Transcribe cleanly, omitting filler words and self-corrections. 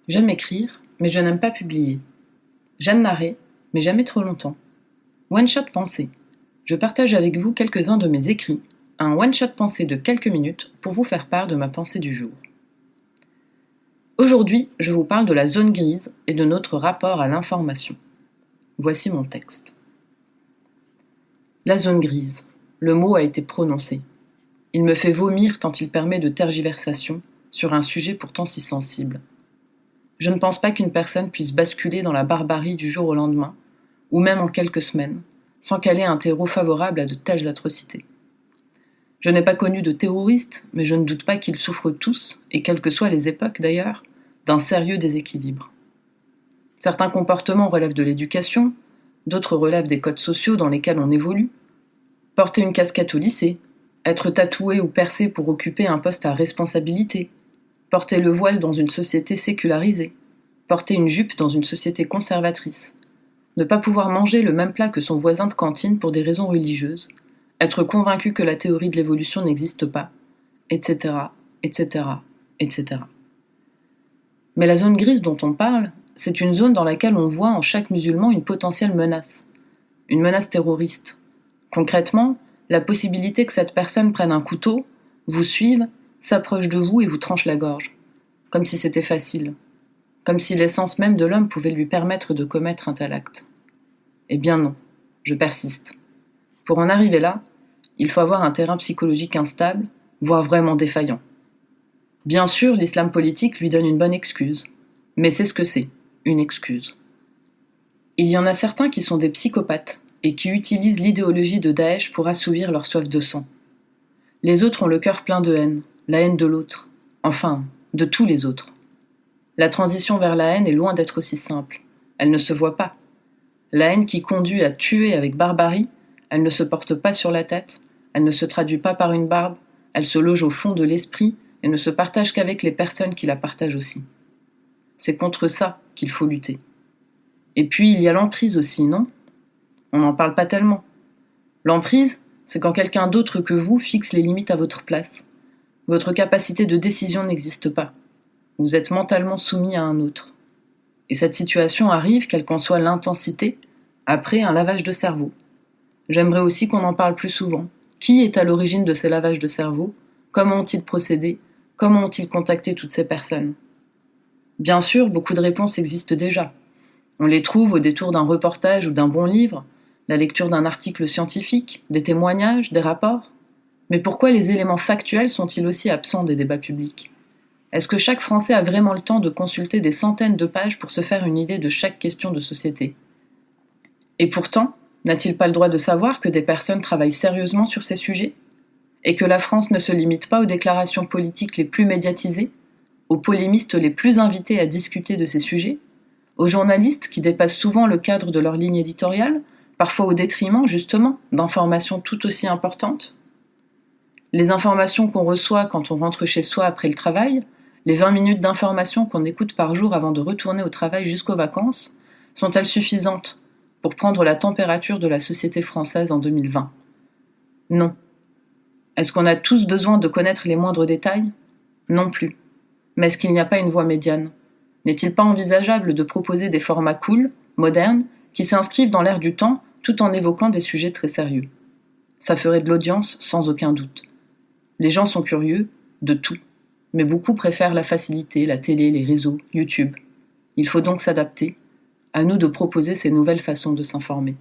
J'aime écrire, mais je n'aime pas publier. J'aime narrer, mais jamais trop longtemps. One-shot pensée. Je partage avec vous quelques-uns de mes écrits, un one-shot pensée de quelques minutes pour vous faire part de ma pensée du jour. Aujourd'hui, je vous parle de la zone grise et de notre rapport à l'information. Voici mon texte. La zone grise. Le mot a été prononcé. Il me fait vomir tant il permet de tergiversation sur un sujet pourtant si sensible. Je ne pense pas qu'une personne puisse basculer dans la barbarie du jour au lendemain, ou même en quelques semaines, sans qu'elle ait un terreau favorable à de telles atrocités. Je n'ai pas connu de terroristes, mais je ne doute pas qu'ils souffrent tous, et quelles que soient les époques d'ailleurs, d'un sérieux déséquilibre. Certains comportements relèvent de l'éducation, d'autres relèvent des codes sociaux dans lesquels on évolue. Porter une casquette au lycée, être tatoué ou percé pour occuper un poste à responsabilité, porter le voile dans une société sécularisée, porter une jupe dans une société conservatrice, ne pas pouvoir manger le même plat que son voisin de cantine pour des raisons religieuses, être convaincu que la théorie de l'évolution n'existe pas, etc., etc., etc. Mais la zone grise dont on parle, c'est une zone dans laquelle on voit en chaque musulman une potentielle menace, une menace terroriste. Concrètement, la possibilité que cette personne prenne un couteau, vous suive, s'approche de vous et vous tranche la gorge. Comme si c'était facile. Comme si l'essence même de l'homme pouvait lui permettre de commettre un tel acte. Eh bien non, je persiste. Pour en arriver là, il faut avoir un terrain psychologique instable, voire vraiment défaillant. Bien sûr, l'islam politique lui donne une bonne excuse. Mais c'est ce que c'est, une excuse. Il y en a certains qui sont des psychopathes et qui utilisent l'idéologie de Daesh pour assouvir leur soif de sang. Les autres ont le cœur plein de haine, la haine de l'autre, enfin, de tous les autres. La transition vers la haine est loin d'être aussi simple. Elle ne se voit pas. La haine qui conduit à tuer avec barbarie, elle ne se porte pas sur la tête, elle ne se traduit pas par une barbe, elle se loge au fond de l'esprit et ne se partage qu'avec les personnes qui la partagent aussi. C'est contre ça qu'il faut lutter. Et puis il y a l'emprise aussi, non ? On n'en parle pas tellement. L'emprise, c'est quand quelqu'un d'autre que vous fixe les limites à votre place. Votre capacité de décision n'existe pas. Vous êtes mentalement soumis à un autre. Et cette situation arrive, quelle qu'en soit l'intensité, après un lavage de cerveau. J'aimerais aussi qu'on en parle plus souvent. Qui est à l'origine de ces lavages de cerveau ? Comment ont-ils procédé ? Comment ont-ils contacté toutes ces personnes ? Bien sûr, beaucoup de réponses existent déjà. On les trouve au détour d'un reportage ou d'un bon livre, la lecture d'un article scientifique, des témoignages, des rapports. Mais pourquoi les éléments factuels sont-ils aussi absents des débats publics ? Est-ce que chaque Français a vraiment le temps de consulter des centaines de pages pour se faire une idée de chaque question de société ? Et pourtant, n'a-t-il pas le droit de savoir que des personnes travaillent sérieusement sur ces sujets ? Et que la France ne se limite pas aux déclarations politiques les plus médiatisées, aux polémistes les plus invités à discuter de ces sujets, aux journalistes qui dépassent souvent le cadre de leur ligne éditoriale, parfois au détriment, justement, d'informations tout aussi importantes ? Les informations qu'on reçoit quand on rentre chez soi après le travail, les 20 minutes d'informations qu'on écoute par jour avant de retourner au travail jusqu'aux vacances, sont-elles suffisantes pour prendre la température de la société française en 2020 ? Non. Est-ce qu'on a tous besoin de connaître les moindres détails ? Non plus. Mais est-ce qu'il n'y a pas une voie médiane ? N'est-il pas envisageable de proposer des formats cool, modernes, qui s'inscrivent dans l'air du temps tout en évoquant des sujets très sérieux ? Ça ferait de l'audience sans aucun doute. Les gens sont curieux de tout, mais beaucoup préfèrent la facilité, la télé, les réseaux, YouTube. Il faut donc s'adapter. À nous de proposer ces nouvelles façons de s'informer.